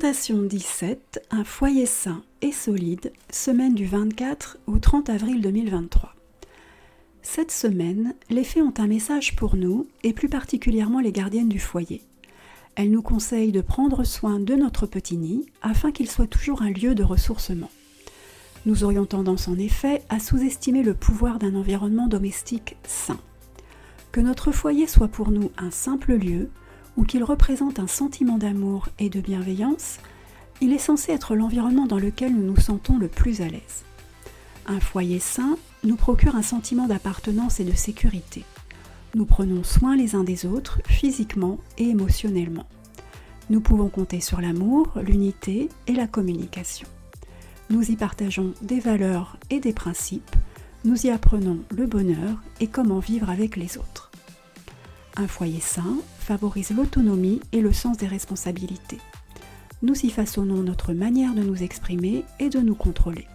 Incantation 17, un foyer sain et solide, semaine du 24 au 30 avril 2023. Cette semaine, les fées ont un message pour nous, et plus particulièrement les gardiennes du foyer. Elles nous conseillent de prendre soin de notre petit nid, afin qu'il soit toujours un lieu de ressourcement. Nous aurions tendance en effet à sous-estimer le pouvoir d'un environnement domestique sain. Que notre foyer soit pour nous un simple lieu, ou qu'il représente un sentiment d'amour et de bienveillance, il est censé être l'environnement dans lequel nous nous sentons le plus à l'aise. Un foyer sain nous procure un sentiment d'appartenance et de sécurité. Nous prenons soin les uns des autres, physiquement et émotionnellement. Nous pouvons compter sur l'amour, l'unité et la communication. Nous y partageons des valeurs et des principes, nous y apprenons le bonheur et comment vivre avec les autres. Un foyer sain favorise l'autonomie et le sens des responsabilités. Nous y façonnons notre manière de nous exprimer et de nous contrôler.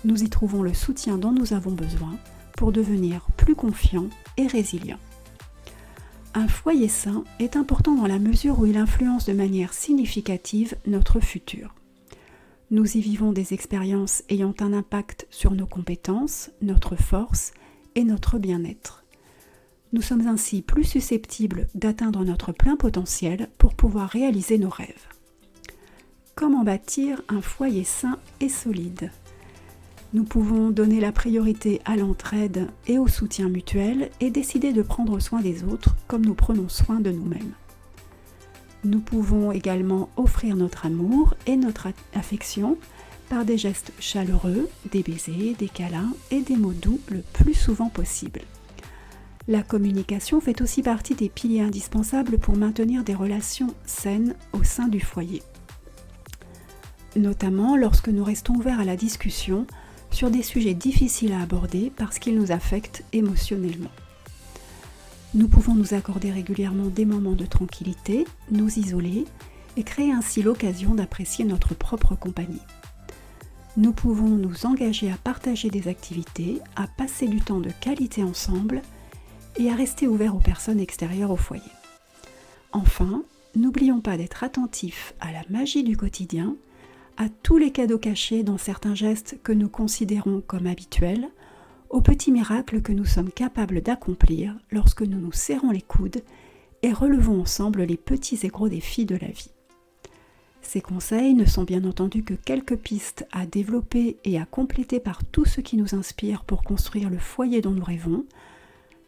Nous y trouvons le soutien dont nous avons besoin pour devenir plus confiants et résilients. Un foyer sain est important dans la mesure où il influence de manière significative notre futur. Nous y vivons des expériences ayant un impact sur nos compétences, notre force et notre bien-être. Nous sommes ainsi plus susceptibles d'atteindre notre plein potentiel pour pouvoir réaliser nos rêves. Comment bâtir un foyer sain et solide ? Nous pouvons donner la priorité à l'entraide et au soutien mutuel et décider de prendre soin des autres comme nous prenons soin de nous-mêmes. Nous pouvons également offrir notre amour et notre affection par des gestes chaleureux, des baisers, des câlins et des mots doux le plus souvent possible. La communication fait aussi partie des piliers indispensables pour maintenir des relations saines au sein du foyer. Notamment lorsque nous restons ouverts à la discussion sur des sujets difficiles à aborder parce qu'ils nous affectent émotionnellement. Nous pouvons nous accorder régulièrement des moments de tranquillité, nous isoler et créer ainsi l'occasion d'apprécier notre propre compagnie. Nous pouvons nous engager à partager des activités, à passer du temps de qualité ensemble et à rester ouverts aux personnes extérieures au foyer. Enfin, n'oublions pas d'être attentifs à la magie du quotidien, à tous les cadeaux cachés dans certains gestes que nous considérons comme habituels, aux petits miracles que nous sommes capables d'accomplir lorsque nous nous serrons les coudes et relevons ensemble les petits et gros défis de la vie. Ces conseils ne sont bien entendu que quelques pistes à développer et à compléter par tout ce qui nous inspire pour construire le foyer dont nous rêvons,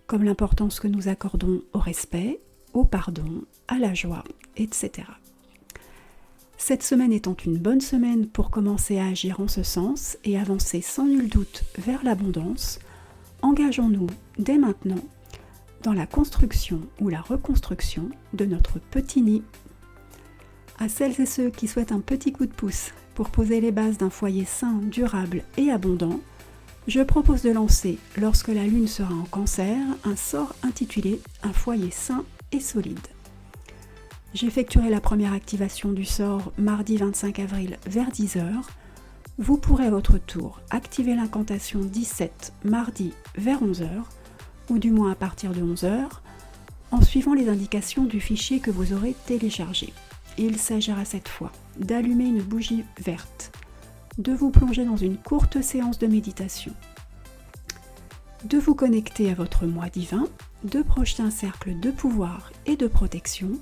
comme l'importance que nous accordons au respect, au pardon, à la joie, etc. Cette semaine étant une bonne semaine pour commencer à agir en ce sens et avancer sans nul doute vers l'abondance, engageons-nous dès maintenant dans la construction ou la reconstruction de notre petit nid. À celles et ceux qui souhaitent un petit coup de pouce pour poser les bases d'un foyer sain, durable et abondant, je propose de lancer, lorsque la lune sera en Cancer, un sort intitulé « Un foyer sain et solide ». J'effectuerai la première activation du sort mardi 25 avril vers 10h. Vous pourrez à votre tour activer l'incantation 17 mardi vers 11h, ou du moins à partir de 11h, en suivant les indications du fichier que vous aurez téléchargé. Il s'agira cette fois d'allumer une bougie verte, de vous plonger dans une courte séance de méditation, de vous connecter à votre moi divin, de projeter un cercle de pouvoir et de protection,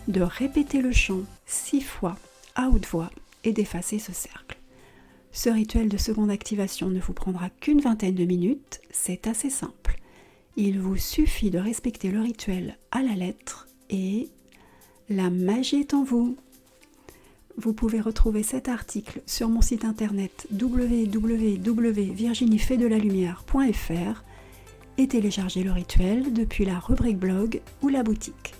de répéter le chant 6 fois à haute voix et d'effacer ce cercle. Ce rituel de seconde activation ne vous prendra qu'une vingtaine de minutes, c'est assez simple. Il vous suffit de respecter le rituel à la lettre et la magie est en vous. Vous pouvez retrouver cet article sur mon site internet www.virginiefedelalumière.fr et télécharger le rituel depuis la rubrique blog ou la boutique.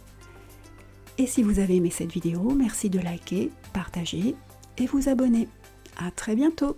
Et si vous avez aimé cette vidéo, merci de liker, partager et vous abonner. À très bientôt!